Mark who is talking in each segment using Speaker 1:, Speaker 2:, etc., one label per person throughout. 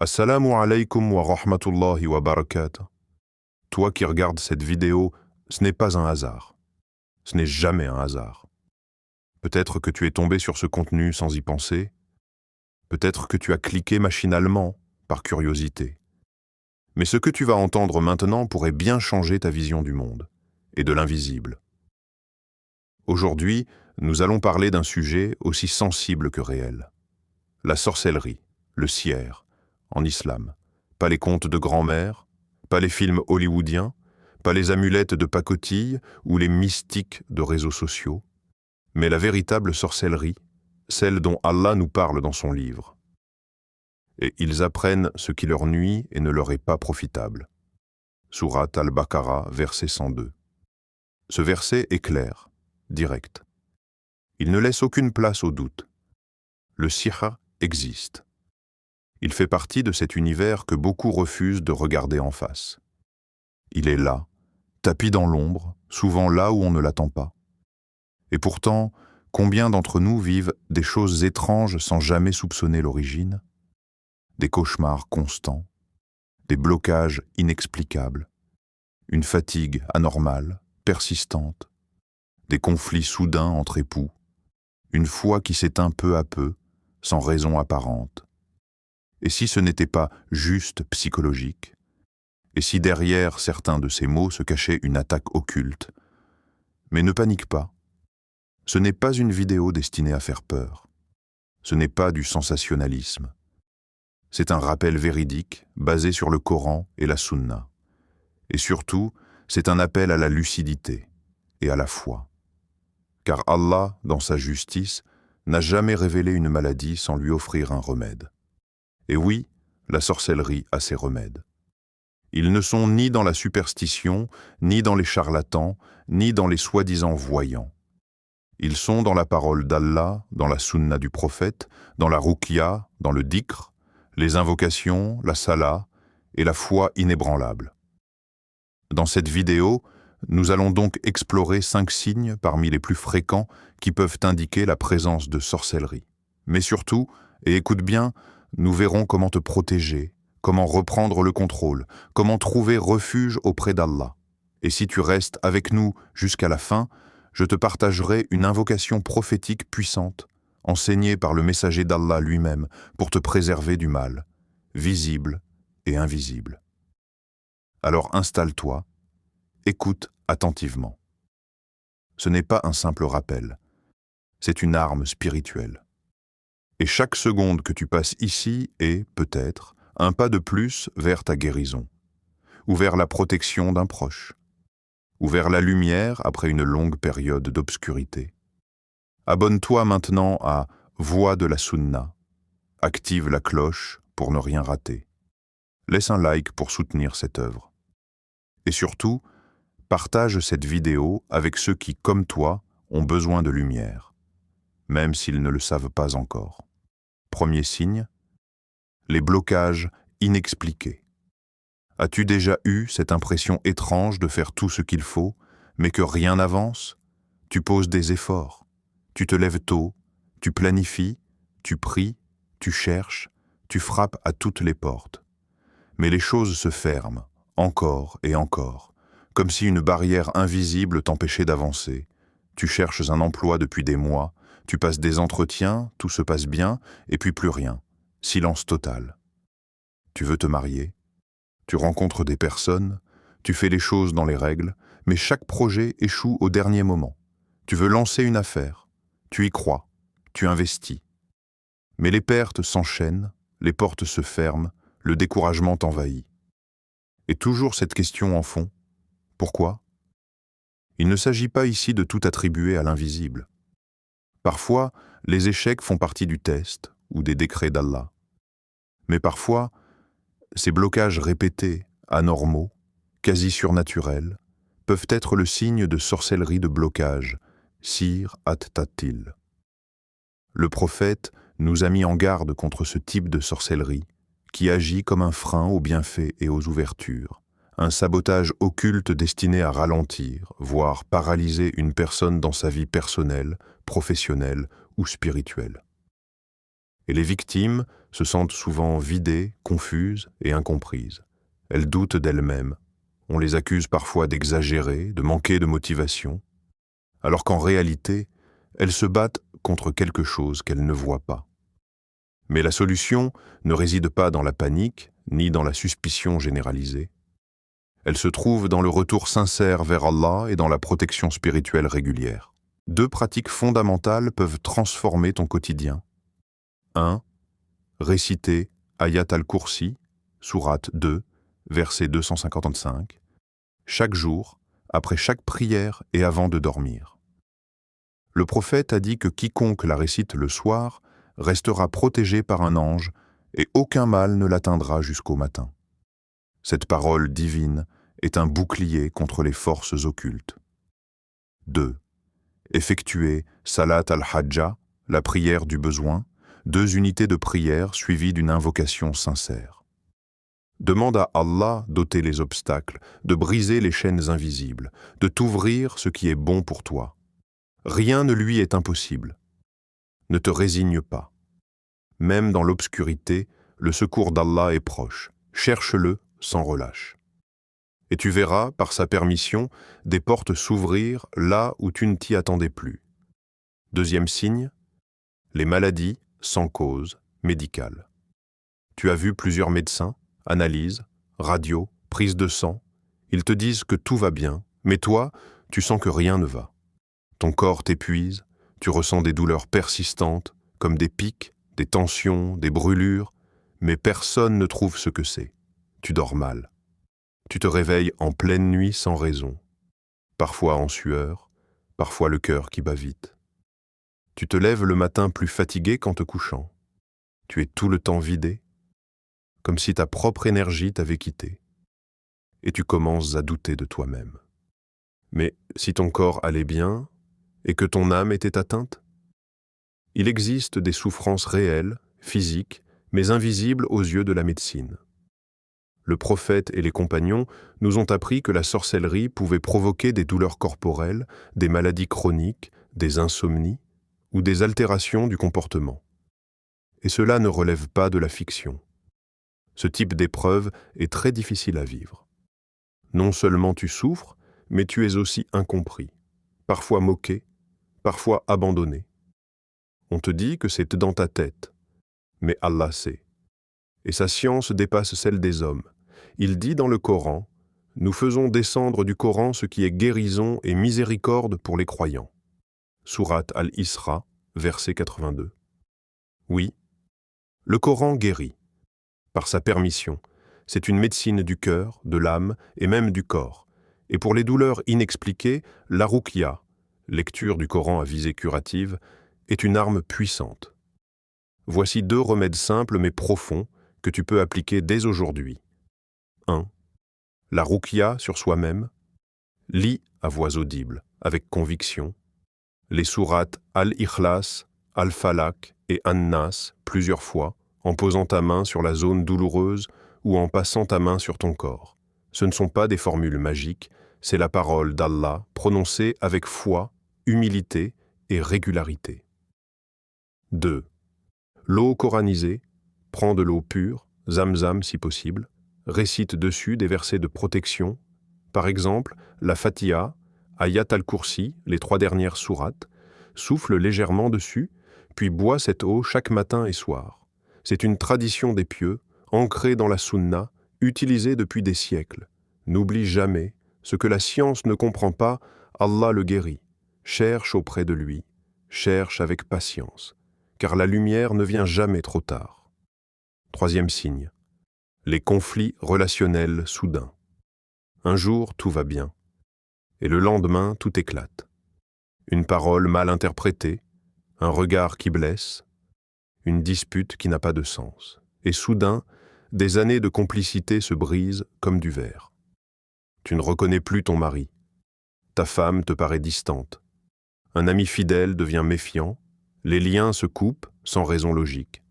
Speaker 1: Assalamu alaikum wa rahmatullahi wa barakatuh. Toi qui regardes cette vidéo, ce n'est pas un hasard. Ce n'est jamais un hasard. Peut-être que tu es tombé sur ce contenu sans y penser. Peut-être que tu as cliqué machinalement, par curiosité. Mais ce que tu vas entendre maintenant pourrait bien changer ta vision du monde et de l'invisible. Aujourd'hui, nous allons parler d'un sujet aussi sensible que réel. La sorcellerie, le sihr, en islam. Pas les contes de grand-mère, pas les films hollywoodiens, pas les amulettes de pacotille ou les mystiques de réseaux sociaux, mais la véritable sorcellerie, celle dont Allah nous parle dans son livre. Et ils apprennent ce qui leur nuit et ne leur est pas profitable. Sourate Al-Baqarah, verset 102. Ce verset est clair, direct. Il ne laisse aucune place au doute. Le sihr existe. Il fait partie de cet univers que beaucoup refusent de regarder en face. Il est là, tapi dans l'ombre, souvent là où on ne l'attend pas. Et pourtant, combien d'entre nous vivent des choses étranges sans jamais soupçonner l'origine? Des cauchemars constants, des blocages inexplicables, une fatigue anormale, persistante, des conflits soudains entre époux, une foi qui s'éteint peu à peu, sans raison apparente. Et si ce n'était pas juste psychologique? Et si derrière certains de ces mots se cachait une attaque occulte? Mais ne panique pas. Ce n'est pas une vidéo destinée à faire peur. Ce n'est pas du sensationnalisme. C'est un rappel véridique, basé sur le Coran et la Sunna. Et surtout, c'est un appel à la lucidité et à la foi. Car Allah, dans sa justice, n'a jamais révélé une maladie sans lui offrir un remède. Et oui, la sorcellerie a ses remèdes. Ils ne sont ni dans la superstition, ni dans les charlatans, ni dans les soi-disant voyants. Ils sont dans la parole d'Allah, dans la sunna du prophète, dans la ruqya, dans le dhikr, les invocations, la salat et la foi inébranlable. Dans cette vidéo, nous allons donc explorer 5 signes parmi les plus fréquents qui peuvent indiquer la présence de sorcellerie. Mais surtout, et écoute bien, nous verrons comment te protéger, comment reprendre le contrôle, comment trouver refuge auprès d'Allah. Et si tu restes avec nous jusqu'à la fin, je te partagerai une invocation prophétique puissante, enseignée par le messager d'Allah lui-même pour te préserver du mal, visible et invisible. Alors installe-toi, écoute attentivement. Ce n'est pas un simple rappel, c'est une arme spirituelle. Et chaque seconde que tu passes ici est, peut-être, un pas de plus vers ta guérison, ou vers la protection d'un proche, ou vers la lumière après une longue période d'obscurité. Abonne-toi maintenant à Voix de la Sunna. Active la cloche pour ne rien rater. Laisse un like pour soutenir cette œuvre. Et surtout, partage cette vidéo avec ceux qui, comme toi, ont besoin de lumière, même s'ils ne le savent pas encore. Premier signe, les blocages inexpliqués. As-tu déjà eu cette impression étrange de faire tout ce qu'il faut, mais que rien n'avance? Tu poses des efforts. Tu te lèves tôt, tu planifies, tu pries, tu cherches, tu frappes à toutes les portes. Mais les choses se ferment, encore et encore, comme si une barrière invisible t'empêchait d'avancer. Tu cherches un emploi depuis des mois, tu passes des entretiens, tout se passe bien, et puis plus rien. Silence total. Tu veux te marier, tu rencontres des personnes, tu fais les choses dans les règles, mais chaque projet échoue au dernier moment. Tu veux lancer une affaire. Tu y crois, tu investis. Mais les pertes s'enchaînent, les portes se ferment, le découragement t'envahit. Et toujours cette question en fond, pourquoi? Il ne s'agit pas ici de tout attribuer à l'invisible. Parfois, les échecs font partie du test ou des décrets d'Allah. Mais parfois, ces blocages répétés, anormaux, quasi surnaturels, peuvent être le signe de sorcellerie de blocage, Sir at-Tatil. Le prophète nous a mis en garde contre ce type de sorcellerie qui agit comme un frein aux bienfaits et aux ouvertures, un sabotage occulte destiné à ralentir, voire paralyser une personne dans sa vie personnelle, professionnelle ou spirituelle. Et les victimes se sentent souvent vidées, confuses et incomprises. Elles doutent d'elles-mêmes. On les accuse parfois d'exagérer, de manquer de motivation, alors qu'en réalité, elles se battent contre quelque chose qu'elles ne voient pas. Mais la solution ne réside pas dans la panique, ni dans la suspicion généralisée. Elle se trouve dans le retour sincère vers Allah et dans la protection spirituelle régulière. 2 pratiques fondamentales peuvent transformer ton quotidien. 1. Réciter Ayat al-Kursi, sourate 2, verset 255, chaque jour, après chaque prière et avant de dormir. Le prophète a dit que quiconque la récite le soir restera protégé par un ange et aucun mal ne l'atteindra jusqu'au matin. Cette parole divine est un bouclier contre les forces occultes. 2. Effectuer Salat al-Hajja, la prière du besoin, 2 unités de prière suivies d'une invocation sincère. Demande à Allah d'ôter les obstacles, de briser les chaînes invisibles, de t'ouvrir ce qui est bon pour toi. Rien ne lui est impossible. Ne te résigne pas. Même dans l'obscurité, le secours d'Allah est proche. Cherche-le sans relâche. Et tu verras, par sa permission, des portes s'ouvrir là où tu ne t'y attendais plus. 2e signe, les maladies sans cause médicale. Tu as vu plusieurs médecins, analyses, radios, prises de sang. Ils te disent que tout va bien, mais toi, tu sens que rien ne va. Ton corps t'épuise, tu ressens des douleurs persistantes, comme des pics, des tensions, des brûlures, mais personne ne trouve ce que c'est. Tu dors mal. Tu te réveilles en pleine nuit sans raison, parfois en sueur, parfois le cœur qui bat vite. Tu te lèves le matin plus fatigué qu'en te couchant. Tu es tout le temps vidé, comme si ta propre énergie t'avait quitté. Et tu commences à douter de toi-même. Mais si ton corps allait bien et que ton âme était atteinte, il existe des souffrances réelles, physiques, mais invisibles aux yeux de la médecine. Le prophète et les compagnons nous ont appris que la sorcellerie pouvait provoquer des douleurs corporelles, des maladies chroniques, des insomnies ou des altérations du comportement. Et cela ne relève pas de la fiction. Ce type d'épreuve est très difficile à vivre. Non seulement tu souffres, mais tu es aussi incompris, parfois moqué, parfois abandonné. On te dit que c'est dans ta tête, mais Allah sait. Et sa science dépasse celle des hommes. Il dit dans le Coran, « Nous faisons descendre du Coran ce qui est guérison et miséricorde pour les croyants. » Sourate Al-Isra, verset 82. Oui, le Coran guérit. Par sa permission, c'est une médecine du cœur, de l'âme et même du corps. Et pour les douleurs inexpliquées, la ruqya, lecture du Coran à visée curative, est une arme puissante. Voici 2 remèdes simples mais profonds que tu peux appliquer dès aujourd'hui. 1. La ruqya sur soi-même. Lis à voix audible, avec conviction, les sourates Al-Ikhlas, Al-Falaq et An-Nas plusieurs fois, en posant ta main sur la zone douloureuse ou en passant ta main sur ton corps. Ce ne sont pas des formules magiques, c'est la parole d'Allah prononcée avec foi, humilité et régularité. 2. L'eau coranisée, prends de l'eau pure, zamzam si possible, récite dessus des versets de protection, par exemple la Fatiha, Ayat al-Kursi, les 3 dernières sourates, souffle légèrement dessus, puis bois cette eau chaque matin et soir. C'est une tradition des pieux, ancrée dans la sunna, utilisée depuis des siècles. N'oublie jamais, ce que la science ne comprend pas, Allah le guérit. Cherche auprès de lui, cherche avec patience, car la lumière ne vient jamais trop tard. 3e signe. Les conflits relationnels soudains. Un jour, tout va bien, et le lendemain, tout éclate. Une parole mal interprétée, un regard qui blesse, une dispute qui n'a pas de sens. Et soudain, des années de complicité se brisent comme du verre. Tu ne reconnais plus ton mari. Ta femme te paraît distante. Un ami fidèle devient méfiant. Les liens se coupent sans raison logique.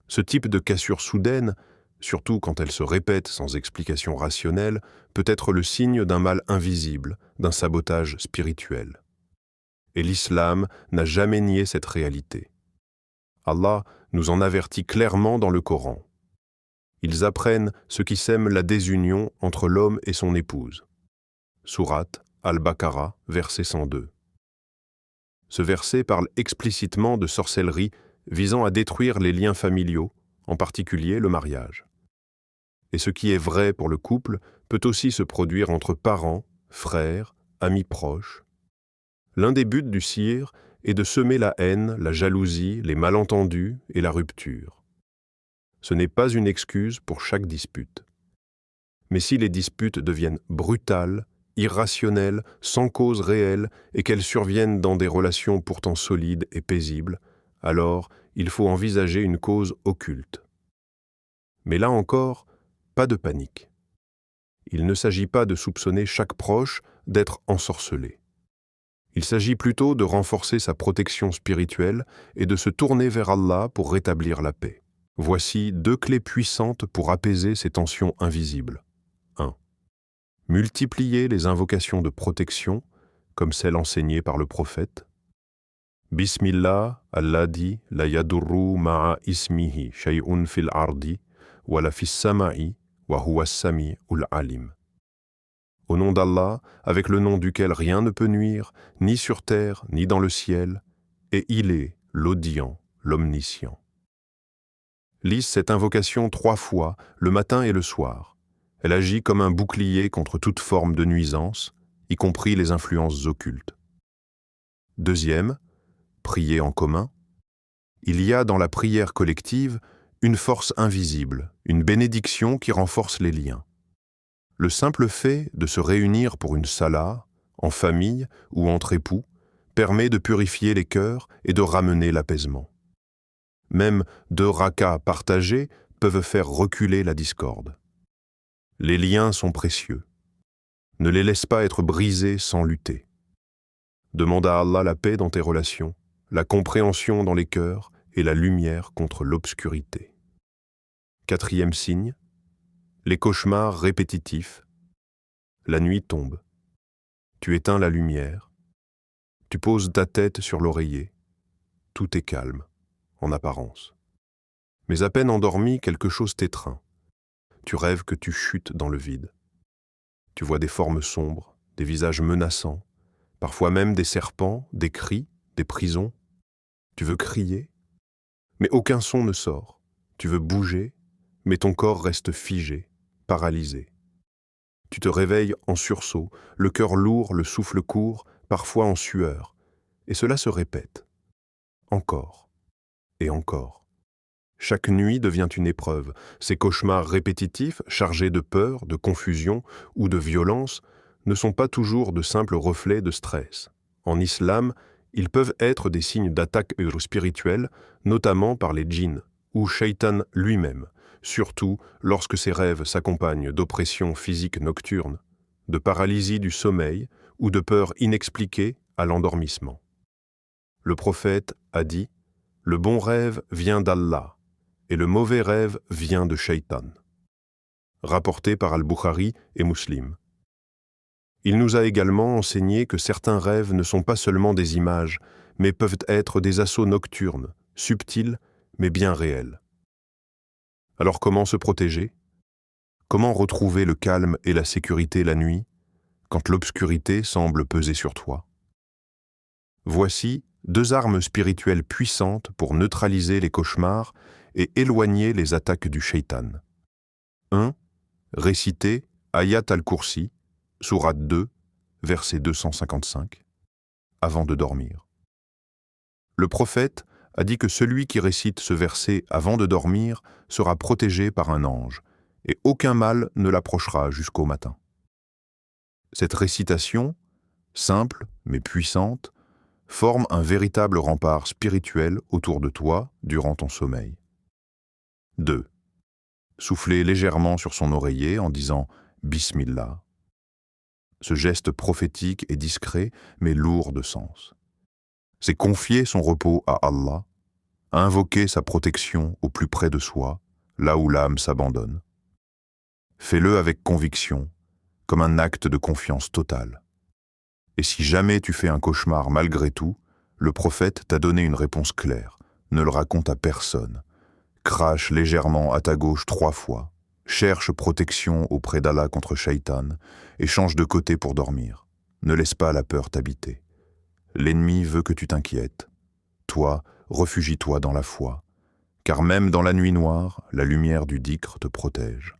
Speaker 1: Ce type de cassure soudaine, surtout quand elle se répète sans explication rationnelle, peut être le signe d'un mal invisible, d'un sabotage spirituel. Et l'islam n'a jamais nié cette réalité. Allah nous en avertit clairement dans le Coran. Ils apprennent ce qui sème la désunion entre l'homme et son épouse. Sourate Al-Baqarah, verset 102. Ce verset parle explicitement de sorcellerie visant à détruire les liens familiaux, en particulier le mariage. Et ce qui est vrai pour le couple peut aussi se produire entre parents, frères, amis proches. L'un des buts du sihir est de semer la haine, la jalousie, les malentendus et la rupture. Ce n'est pas une excuse pour chaque dispute. Mais si les disputes deviennent brutales, irrationnelles, sans cause réelle et qu'elles surviennent dans des relations pourtant solides et paisibles, alors il faut envisager une cause occulte. Mais là encore, pas de panique. Il ne s'agit pas de soupçonner chaque proche d'être ensorcelé. Il s'agit plutôt de renforcer sa protection spirituelle et de se tourner vers Allah pour rétablir la paix. Voici 2 clés puissantes pour apaiser ces tensions invisibles. 1. Multiplier les invocations de protection, comme celles enseignées par le prophète. Bismillah, alladhi la yadurru ma'a ismihi shay'un fil ardi, wa la fis sama'i, wa huwa as-sami'ul alim. Au nom d'Allah, avec le nom duquel rien ne peut nuire, ni sur terre, ni dans le ciel, et il est l'audient, l'omniscient. Lise cette invocation 3 fois, le matin et le soir. Elle agit comme un bouclier contre toute forme de nuisance, y compris les influences occultes. 2. Prier en commun. Il y a dans la prière collective une force invisible, une bénédiction qui renforce les liens. Le simple fait de se réunir pour une salat, en famille ou entre époux, permet de purifier les cœurs et de ramener l'apaisement. Même 2 rakas partagés peuvent faire reculer la discorde. Les liens sont précieux. Ne les laisse pas être brisés sans lutter. Demande à Allah la paix dans tes relations, la compréhension dans les cœurs et la lumière contre l'obscurité. 4e signe, les cauchemars répétitifs. La nuit tombe. Tu éteins la lumière. Tu poses ta tête sur l'oreiller. Tout est calme, en apparence. Mais à peine endormi, quelque chose t'étreint. Tu rêves que tu chutes dans le vide. Tu vois des formes sombres, des visages menaçants, parfois même des serpents, des cris, des prisons. Tu veux crier, mais aucun son ne sort. Tu veux bouger, mais ton corps reste figé, paralysé. Tu te réveilles en sursaut, le cœur lourd, le souffle court, parfois en sueur, et cela se répète. Encore et encore. Chaque nuit devient une épreuve. Ces cauchemars répétitifs, chargés de peur, de confusion ou de violence, ne sont pas toujours de simples reflets de stress. En islam, ils peuvent être des signes d'attaque spirituelle, notamment par les djinns ou Shaitan lui-même, surtout lorsque ces rêves s'accompagnent d'oppressions physiques nocturnes, de paralysie du sommeil ou de peur inexpliquée à l'endormissement. Le prophète a dit « Le bon rêve vient d'Allah et le mauvais rêve vient de Shaitan » rapporté par Al-Bukhari et Muslim. Il nous a également enseigné que certains rêves ne sont pas seulement des images, mais peuvent être des assauts nocturnes, subtils, mais bien réels. Alors comment se protéger? Comment retrouver le calme et la sécurité la nuit, quand l'obscurité semble peser sur toi? Voici 2 armes spirituelles puissantes pour neutraliser les cauchemars et éloigner les attaques du Shaitan. 1. Réciter Ayat al-Kursi, sourate 2, verset 255, avant de dormir. Le prophète a dit que celui qui récite ce verset avant de dormir sera protégé par un ange, et aucun mal ne l'approchera jusqu'au matin. Cette récitation, simple mais puissante, forme un véritable rempart spirituel autour de toi durant ton sommeil. 2. Souffler légèrement sur son oreiller en disant « Bismillah ». Ce geste prophétique est discret mais lourd de sens. C'est confier son repos à Allah, invoquer sa protection au plus près de soi, là où l'âme s'abandonne. Fais-le avec conviction, comme un acte de confiance totale. Et si jamais tu fais un cauchemar malgré tout, le prophète t'a donné une réponse claire. ne le raconte à personne. Crache légèrement à ta gauche 3 fois. Cherche protection auprès d'Allah contre Shaitan et change de côté pour dormir. Ne laisse pas la peur t'habiter. L'ennemi veut que tu t'inquiètes. Toi, réfugie-toi dans la foi, car même dans la nuit noire, la lumière du dhikr te protège.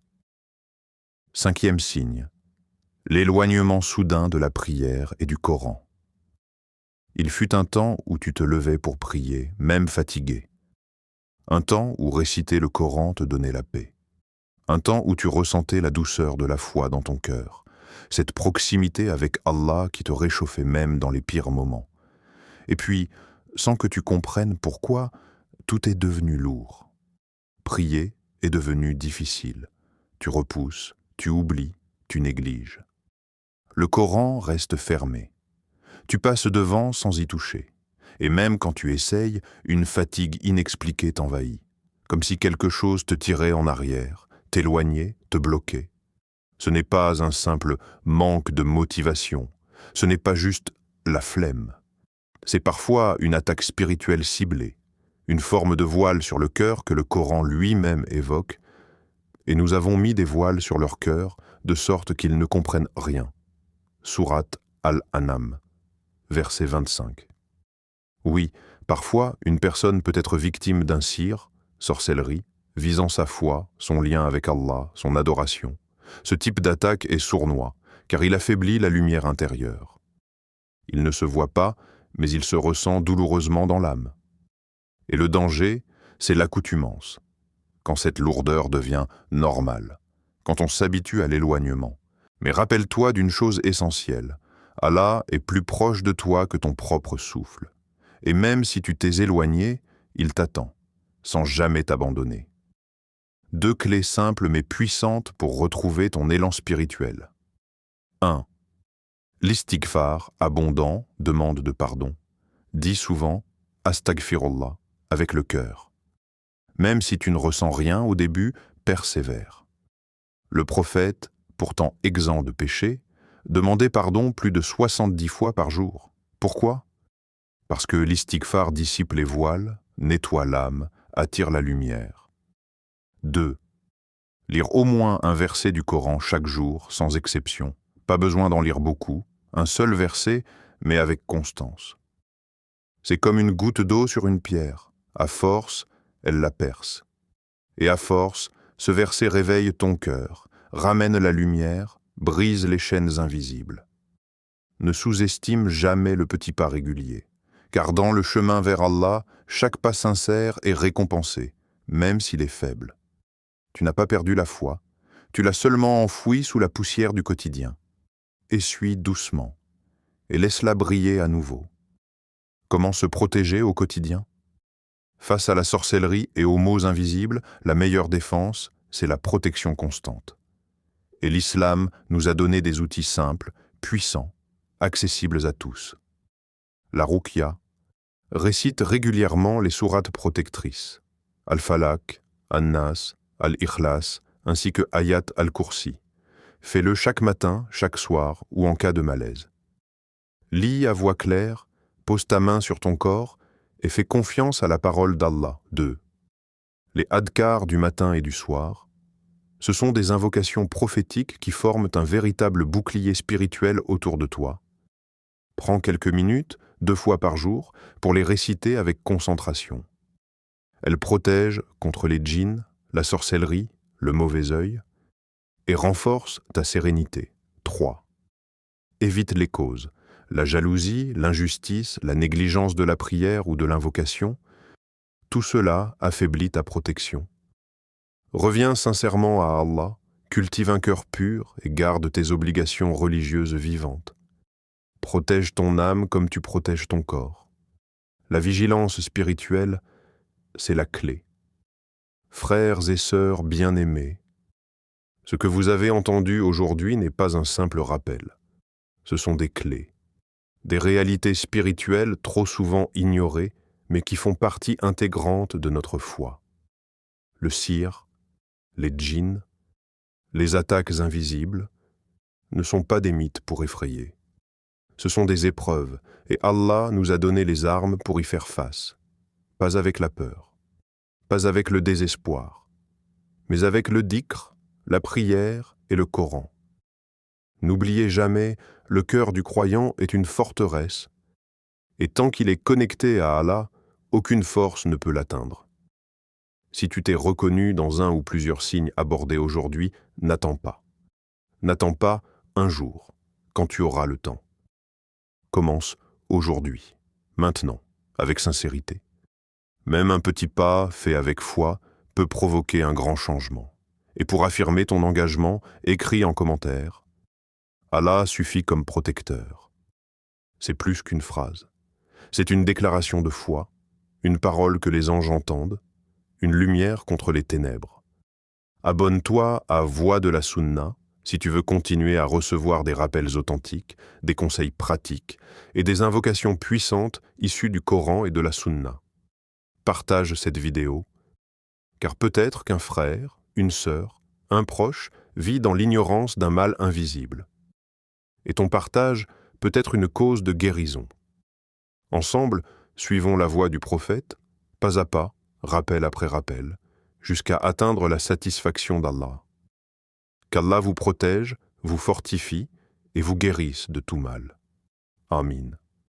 Speaker 1: 5e signe, l'éloignement soudain de la prière et du Coran. Il fut un temps où tu te levais pour prier, même fatigué. Un temps où réciter le Coran te donnait la paix. Un temps où tu ressentais la douceur de la foi dans ton cœur, cette proximité avec Allah qui te réchauffait même dans les pires moments. Et puis, sans que tu comprennes pourquoi, tout est devenu lourd. Prier est devenu difficile. Tu repousses, tu oublies, tu négliges. Le Coran reste fermé. Tu passes devant sans y toucher. Et même quand tu essayes, une fatigue inexpliquée t'envahit, comme si quelque chose te tirait en arrière, t'éloignait, te bloquait. Ce n'est pas un simple manque de motivation, ce n'est pas juste la flemme. C'est parfois une attaque spirituelle ciblée, une forme de voile sur le cœur que le Coran lui-même évoque, et nous avons mis des voiles sur leur cœur de sorte qu'ils ne comprennent rien. Sourate Al-An'am, verset 25. Oui, parfois, une personne peut être victime d'un sihir, sorcellerie, visant sa foi, son lien avec Allah, son adoration. Ce type d'attaque est sournois, car il affaiblit la lumière intérieure. Il ne se voit pas, mais il se ressent douloureusement dans l'âme. Et le danger, c'est l'accoutumance, quand cette lourdeur devient normale, quand on s'habitue à l'éloignement. Mais rappelle-toi d'une chose essentielle, Allah est plus proche de toi que ton propre souffle. Et même si tu t'es éloigné, il t'attend, sans jamais t'abandonner. 2 clés simples mais puissantes pour retrouver ton élan spirituel. 1. L'istighfar, abondant, demande de pardon. Dis souvent « Astaghfirullah » avec le cœur. Même si tu ne ressens rien au début, persévère. Le prophète, pourtant exempt de péché, demandait pardon plus de 70 fois par jour. Pourquoi ? Parce que l'istighfar dissipe les voiles, nettoie l'âme, attire la lumière. 2. Lire au moins un verset du Coran chaque jour, sans exception. Pas besoin d'en lire beaucoup, un seul verset, mais avec constance. C'est comme une goutte d'eau sur une pierre. À force, elle la perce. Et à force, ce verset réveille ton cœur, ramène la lumière, brise les chaînes invisibles. Ne sous-estime jamais le petit pas régulier, car dans le chemin vers Allah, chaque pas sincère est récompensé, même s'il est faible. Tu n'as pas perdu la foi, tu l'as seulement enfouie sous la poussière du quotidien. Essuie doucement et laisse-la briller à nouveau. Comment se protéger au quotidien ? Face à la sorcellerie et aux maux invisibles, la meilleure défense, c'est la protection constante. Et l'islam nous a donné des outils simples, puissants, accessibles à tous. La Ruqya récite régulièrement les sourates protectrices, Al-Falaq, An-Nas, Al-Ikhlas, ainsi que Ayat al-Kursi. Fais-le chaque matin, chaque soir ou en cas de malaise. Lis à voix claire, pose ta main sur ton corps et fais confiance à la parole d'Allah. 2. Les adkars du matin et du soir, ce sont des invocations prophétiques qui forment un véritable bouclier spirituel autour de toi. Prends quelques minutes, 2 fois par jour, pour les réciter avec concentration. Elles protègent contre les djinns, la sorcellerie, le mauvais œil, et renforcent ta sérénité. 3. Évite les causes. La jalousie, l'injustice, la négligence de la prière ou de l'invocation, tout cela affaiblit ta protection. Reviens sincèrement à Allah, cultive un cœur pur et garde tes obligations religieuses vivantes. Protège ton âme comme tu protèges ton corps. La vigilance spirituelle, c'est la clé. Frères et sœurs bien-aimés, ce que vous avez entendu aujourd'hui n'est pas un simple rappel. Ce sont des clés, des réalités spirituelles trop souvent ignorées, mais qui font partie intégrante de notre foi. Le sihir, les djinns, les attaques invisibles ne sont pas des mythes pour effrayer. Ce sont des épreuves, et Allah nous a donné les armes pour y faire face. pas avec la peur, pas avec le désespoir, mais avec le dhikr, la prière et le Coran. N'oubliez jamais, le cœur du croyant est une forteresse, et tant qu'il est connecté à Allah, aucune force ne peut l'atteindre. Si tu t'es reconnu dans un ou plusieurs signes abordés aujourd'hui, n'attends pas. N'attends pas un jour, quand tu auras le temps. Commence aujourd'hui, maintenant, avec sincérité. Même un petit pas fait avec foi peut provoquer un grand changement. Et pour affirmer ton engagement, écris en commentaire « Allah suffit comme protecteur ». C'est plus qu'une phrase. C'est une déclaration de foi, une parole que les anges entendent, une lumière contre les ténèbres. Abonne-toi à Voix de la Sunna si tu veux continuer à recevoir des rappels authentiques, des conseils pratiques et des invocations puissantes issues du Coran et de la Sunna. Partage cette vidéo, car peut-être qu'un frère, une sœur, un proche vit dans l'ignorance d'un mal invisible. Et ton partage peut être une cause de guérison. Ensemble, suivons la voie du prophète, pas à pas, rappel après rappel, jusqu'à atteindre la satisfaction d'Allah. Qu'Allah vous protège, vous fortifie et vous guérisse de tout mal. Amin.